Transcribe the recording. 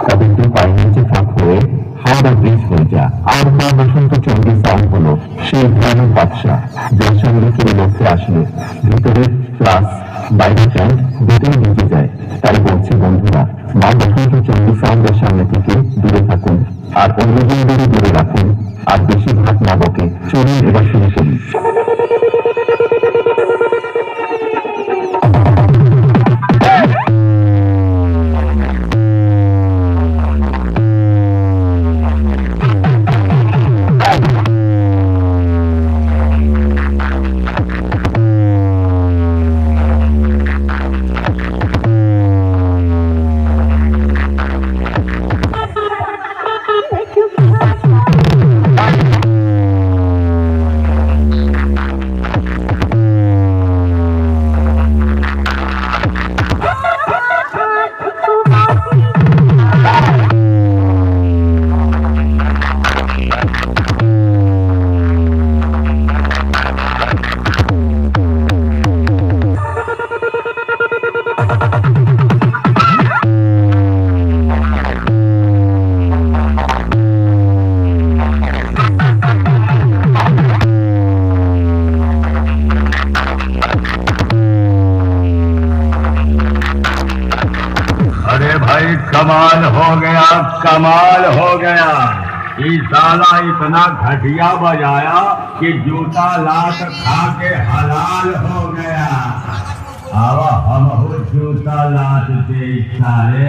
তাদের দুই পায়ের নিচে ফাঁক হয়ে হাওড়া ব্রিজ হয়ে যা। আর মা বসন্ত চণ্ডী সাউন্ড হলো সেই ভয়ানক বাদশা, যার সঙ্গে কেউ লক্ষ্যে আসলে ভিতরের ক্লাস বাইরে প্যান্ট দুটোই ভিজে যায়। তাই বলছি বন্ধুরা, মা বসন্ত চণ্ডী সাউন্ডের সামনে থেকে দূরে থাকুন, আর অন্যজনদেরও দূরে রাখুন, আর বেশিরভাগ না বকে। চলুন এবার শুরু করি। भाई कमाल हो गया, कमाल हो गया। ये साला इतना घटिया बजाया कि जूता लात खा के हलाल हो गया। अब हम जूता लात से सारे